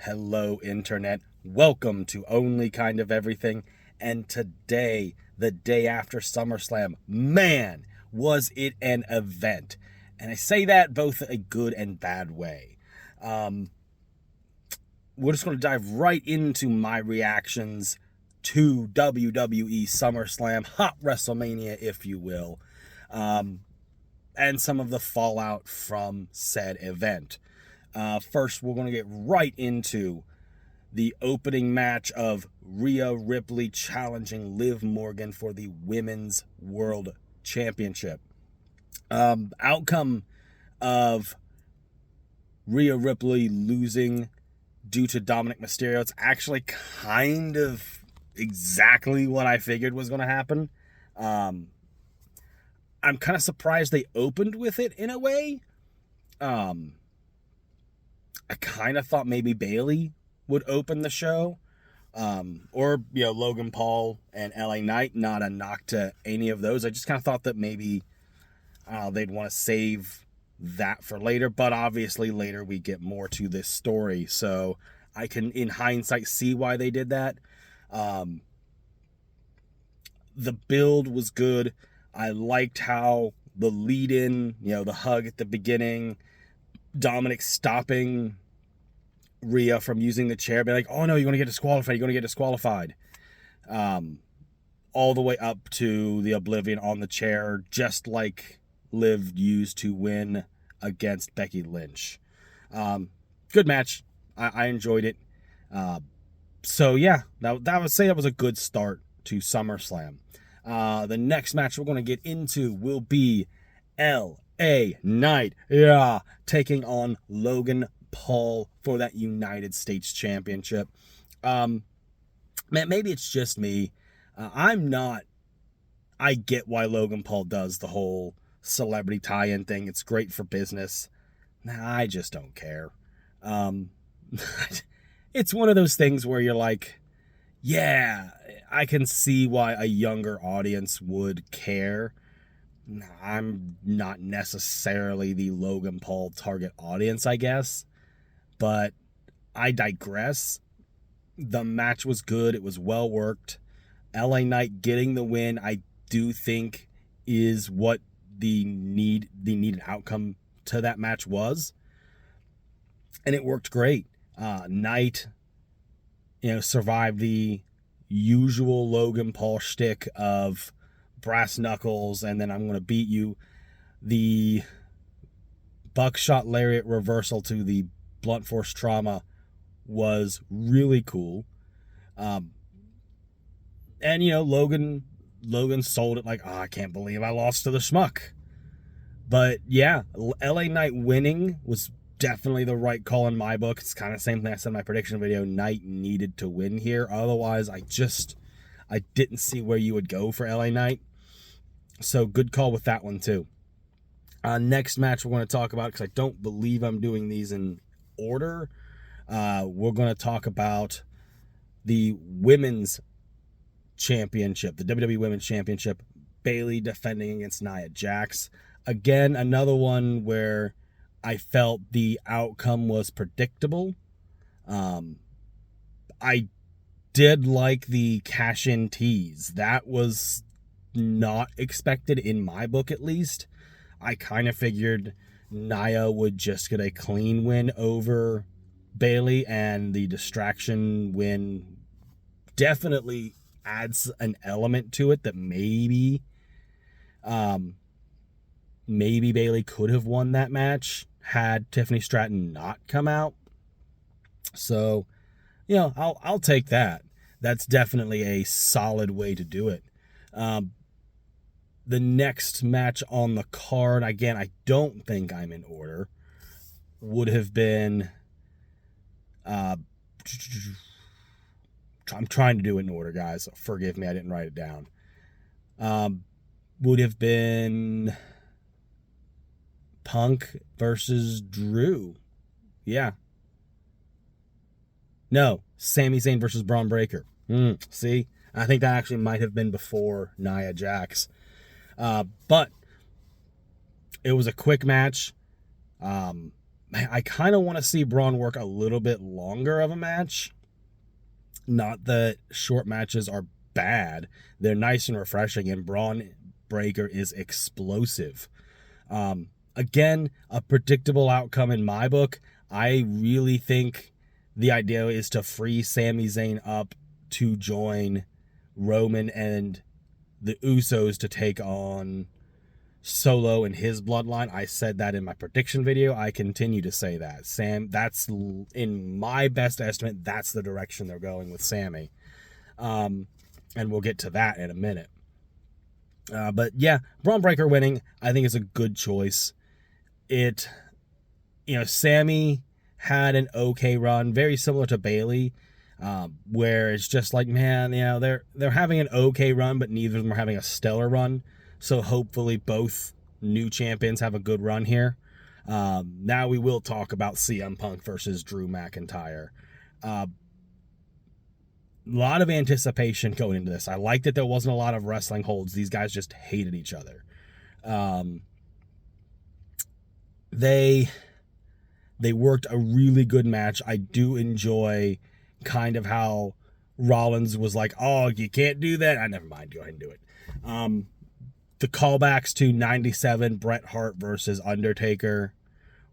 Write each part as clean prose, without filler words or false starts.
Hello, Internet. Welcome to Only Kind of Everything. And today, the day after SummerSlam, man, was it an event. And I say that both a good and bad way. We're just going to dive right into my reactions to WWE SummerSlam, Hot WrestleMania, if you will, and some of the fallout from said event. First, we're going to get right into the opening match of Rhea Ripley challenging Liv Morgan for the Women's World Championship. Outcome of Rhea Ripley losing due to Dominic Mysterio. It's actually kind of exactly what I figured was going to happen. I'm kind of surprised they opened with it in a way. I kind of thought maybe Bayley would open the show, or Logan Paul and LA Knight. Not a knock to any of those. I just kind of thought that maybe they'd want to save that for later, but obviously later we get more to this story, so I can in hindsight see why they did that. The build was good. I liked how the lead in, the hug at the beginning, Dominic stopping Rhea from using the chair, be like, oh no, you're going to get disqualified. All the way up to the Oblivion on the chair, just like Liv used to win against Becky Lynch. Good match. I enjoyed it. So yeah, that would say that was a good start to SummerSlam. The next match we're going to get into will be LA Knight, taking on Logan Paul for that United States Championship. Maybe it's just me. I get why Logan Paul does the whole celebrity tie-in thing. It's great for business. I just don't care. It's one of those things where you're like, yeah, I can see why a younger audience would care. I'm not necessarily the Logan Paul target audience, I guess, but I digress. The match was good. It was well worked. LA Knight getting the win, I do think, is what the needed outcome to that match was, and it worked great. Knight, survived the usual Logan Paul shtick of brass knuckles, and then I'm going to beat you. The buckshot lariat reversal to the blunt force trauma was really cool. And Logan sold it like, I can't believe I lost to the schmuck. But yeah, LA Knight winning was definitely the right call in my book. It's kind of the same thing I said in my prediction video. Knight needed to win here. Otherwise, I didn't see where you would go for LA Knight. So good call with that one too. Next match we're going to talk about, because I don't believe I'm doing these in order. We're going to talk about the Women's Championship, the WWE Women's Championship. Bayley defending against Nia Jax. Again, another one where I felt the outcome was predictable. I did like the cash-in tease. That was not expected in my book, at least. I kind of figured Nia would just get a clean win over Bayley, and the distraction win definitely adds an element to it that maybe Bayley could have won that match had Tiffany Stratton not come out. So, I'll take that. That's definitely a solid way to do it. The next match on the card, again, I don't think I'm in order, would have been, I'm trying to do it in order, guys. Forgive me, I didn't write it down. Would have been Punk versus Drew. Yeah. No, Sami Zayn versus Braun Breaker. See? I think that actually might have been before Nia Jax. But it was a quick match. I kind of want to see Braun work a little bit longer of a match. Not that short matches are bad. They're nice and refreshing, and Braun Breaker is explosive. Again, a predictable outcome in my book. I really think the idea is to free Sami Zayn up to join Roman and the Usos to take on Solo and his bloodline. I said that in my prediction video. I continue to say that. That's, in my best estimate, that's the direction they're going with Sami. And we'll get to that in a minute. But yeah, Braun Breaker winning, I think, is a good choice. Sami had an okay run, very similar to Bayley, where it's just like, man, they're having an okay run, but neither of them are having a stellar run. So hopefully both new champions have a good run here. Now we will talk about CM Punk versus Drew McIntyre. A lot of anticipation going into this. I like that there wasn't a lot of wrestling holds. These guys just hated each other. They worked a really good match. I do enjoy kind of how Rollins was like, oh, you can't do that. Never mind. Go ahead and do it. The callbacks to 97 Bret Hart versus Undertaker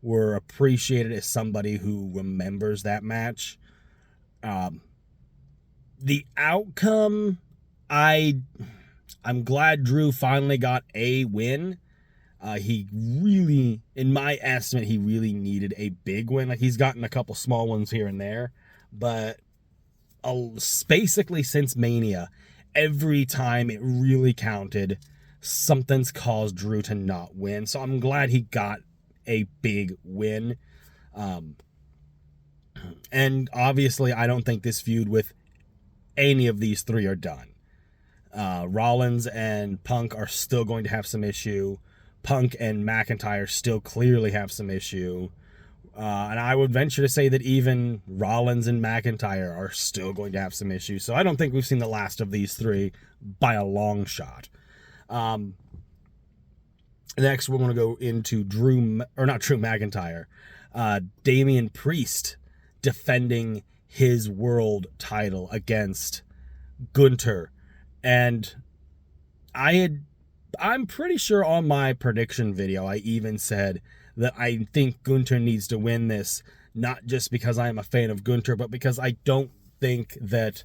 were appreciated as somebody who remembers that match. The outcome, I'm glad Drew finally got a win. He really, in my estimate, he really needed a big win. Like, he's gotten a couple small ones here and there, but basically since Mania, every time it really counted, something's caused Drew to not win. So I'm glad he got a big win. And obviously, I don't think this feud with any of these three are done. Rollins and Punk are still going to have some issue. Punk and McIntyre still clearly have some issue. And I would venture to say that even Rollins and McIntyre are still going to have some issues. So I don't think we've seen the last of these three by a long shot. Next, we're going to go into McIntyre. Damian Priest defending his world title against Gunther. And I'm pretty sure on my prediction video, I even said that I think Gunther needs to win this, not just because I am a fan of Gunther, but because I don't think that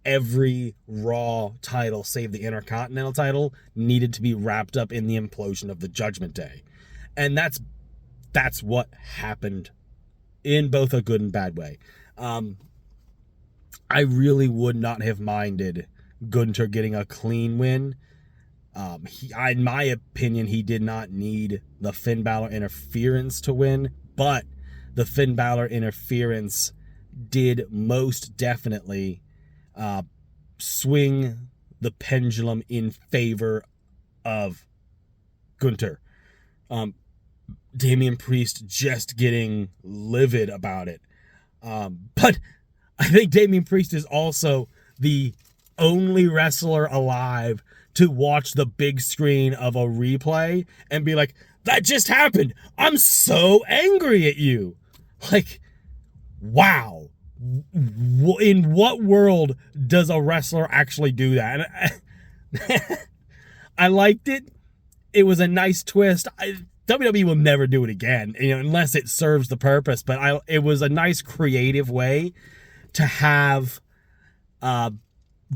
every Raw title, save the Intercontinental title, needed to be wrapped up in the implosion of the Judgment Day. And that's what happened in both a good and bad way. I really would not have minded Gunther getting a clean win. In my opinion, he did not need the Finn Balor interference to win, but the Finn Balor interference did most definitely swing the pendulum in favor of Gunther. Damian Priest just getting livid about it. But I think Damian Priest is also the only wrestler alive to watch the big screen of a replay and be like, that just happened. I'm so angry at you. Like, wow. In what world does a wrestler actually do that? And I liked it. It was a nice twist. WWE will never do it again, unless it serves the purpose. But it was a nice creative way to have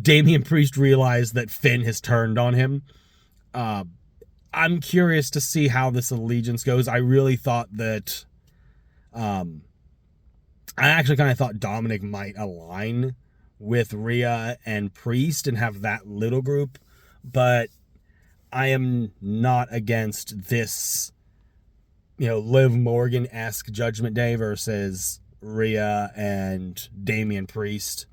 Damian Priest realize that Finn has turned on him. I'm curious to see how this allegiance goes. I really thought that I actually kind of thought Dominic might align with Rhea and Priest and have that little group, but I am not against this, Liv Morgan-esque Judgment Day versus Rhea and Damian Priest.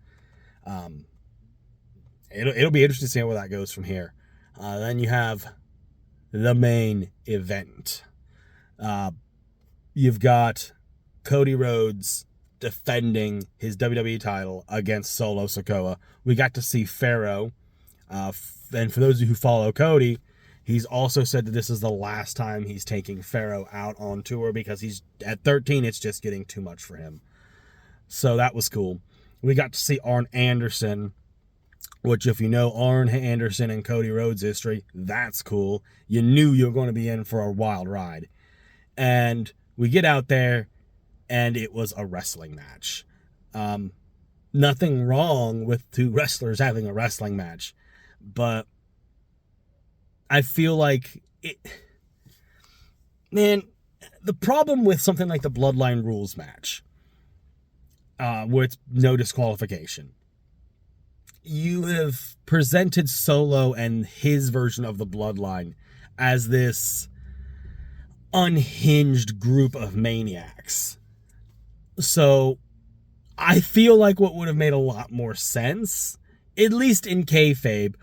It'll be interesting to see where that goes from here. Then you have the main event. You've got Cody Rhodes defending his WWE title against Solo Sikoa. We got to see Pharaoh. And for those of you who follow Cody, He's also said that this is the last time he's taking Pharaoh out on tour because he's at 13, it's just getting too much for him. So that was cool. We got to see Arn Anderson, which if you know Arn Anderson and Cody Rhodes history, that's cool. You knew you were going to be in for a wild ride. And we get out there, and it was a wrestling match. Nothing wrong with two wrestlers having a wrestling match, but I feel like man, the problem with something like the Bloodline Rules match, where it's no disqualification, you have presented Solo and his version of the Bloodline as this unhinged group of maniacs. So I feel like what would have made a lot more sense, at least in kayfabe,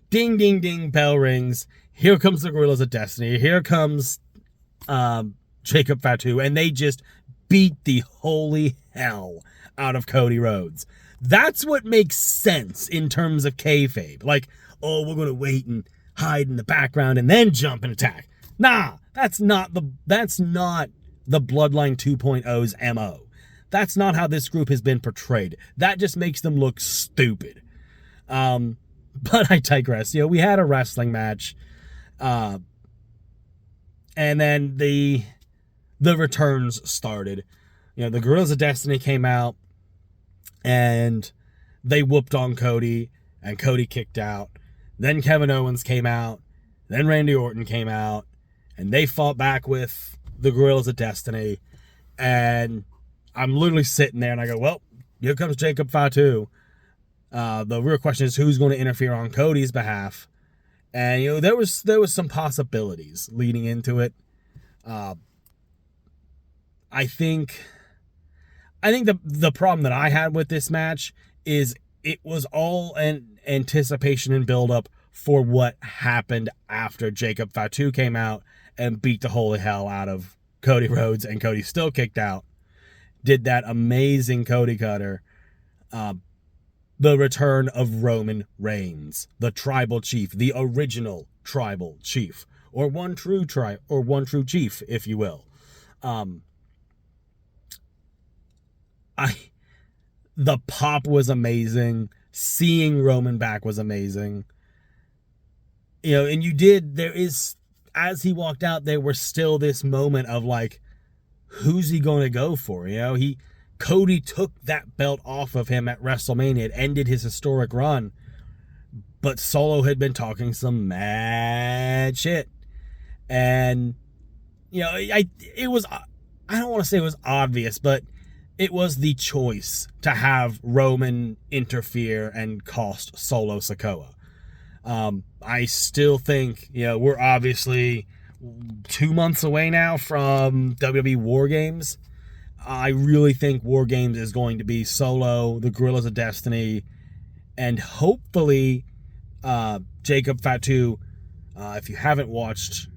ding, ding, ding, bell rings. Here comes the Gorillas of Destiny. Here comes Jacob Fatu. And they just beat the holy hell out of Cody Rhodes. That's what makes sense in terms of kayfabe. Like, oh, we're going to wait and hide in the background and then jump and attack. Nah, that's not the Bloodline 2.0's MO. That's not how this group has been portrayed. That just makes them look stupid. But I digress. We had a wrestling match. And then the returns started. The Gorillas of Destiny came out and they whooped on Cody, and Cody kicked out. Then Kevin Owens came out. Then Randy Orton came out, and they fought back with the Gorillas of Destiny. And I'm literally sitting there and I go, well, here comes Jacob Fatu. The real question is who's going to interfere on Cody's behalf. And, there was some possibilities leading into it. I think the problem that I had with this match is it was all an anticipation and build-up for what happened after Jacob Fatu came out and beat the holy hell out of Cody Rhodes, and Cody still kicked out. Did that amazing Cody Cutter. The return of Roman Reigns, the tribal chief, the original tribal chief, or one true chief, if you will. The pop was amazing. Seeing Roman back was amazing. And as he walked out, there was still this moment of like, who's he going to go for? Cody took that belt off of him at WrestleMania. It ended his historic run. But Solo had been talking some mad shit. And, I don't want to say it was obvious, but it was the choice to have Roman interfere and cost Solo Sikoa. I still think, we're obviously 2 months away now from WWE War Games. I really think War Games is going to be Solo, the Gorillas of Destiny, and hopefully Jacob Fatu. If you haven't watched,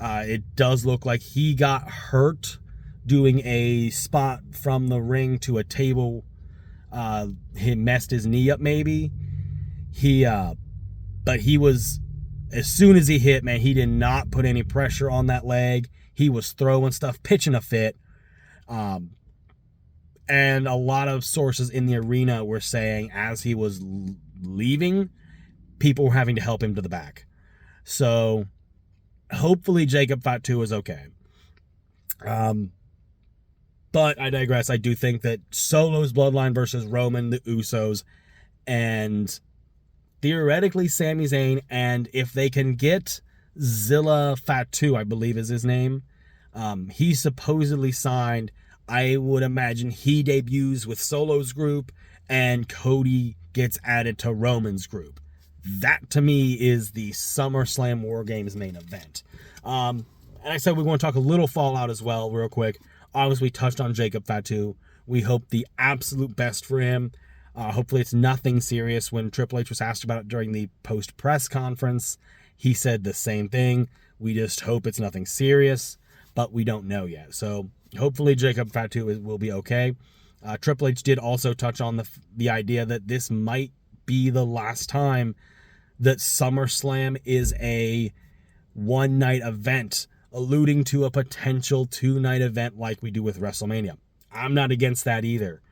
it does look like he got hurt doing a spot from the ring to a table. He messed his knee up maybe. But he was, as soon as he hit, man, he did not put any pressure on that leg. He was throwing stuff, pitching a fit. And a lot of sources in the arena were saying as he was leaving, people were having to help him to the back. So hopefully Jacob Fatu is okay. But I digress. I do think that Solo's bloodline versus Roman, the Usos, and theoretically Sami Zayn, and if they can get Zilla Fatu, I believe is his name, he's supposedly signed. I would imagine he debuts with Solo's group and Cody gets added to Roman's group. That to me is the SummerSlam War Games main event. And I said we want to talk a little Fallout as well real quick. Obviously we touched on Jacob Fatu. We hope the absolute best for him. Hopefully it's nothing serious. When Triple H was asked about it during the post-press conference, he said the same thing. We just hope it's nothing serious, but we don't know yet. So hopefully Jacob Fatu will be okay. Triple H did also touch on the idea that this might be the last time that SummerSlam is a one-night event, alluding to a potential two-night event like we do with WrestleMania. I'm not against that either.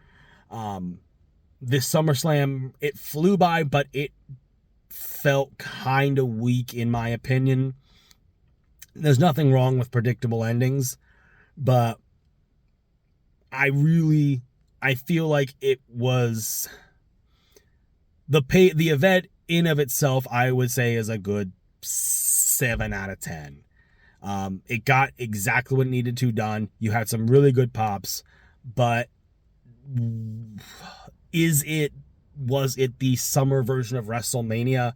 This SummerSlam, it flew by, but it felt kind of weak in my opinion. There's nothing wrong with predictable endings, but I feel like it was the event in of itself, I would say, is a good 7 out of 10. It got exactly what it needed to done. You had some really good pops, but was it the summer version of WrestleMania?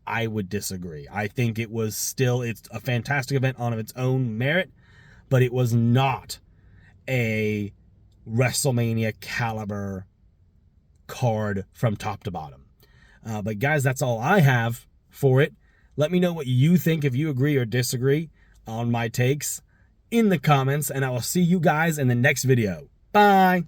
I would disagree. I think it's a fantastic event on its own merit, but it was not a WrestleMania caliber card from top to bottom. But guys, that's all I have for it. Let me know what you think, if you agree or disagree on my takes in the comments, and I will see you guys in the next video. Bye.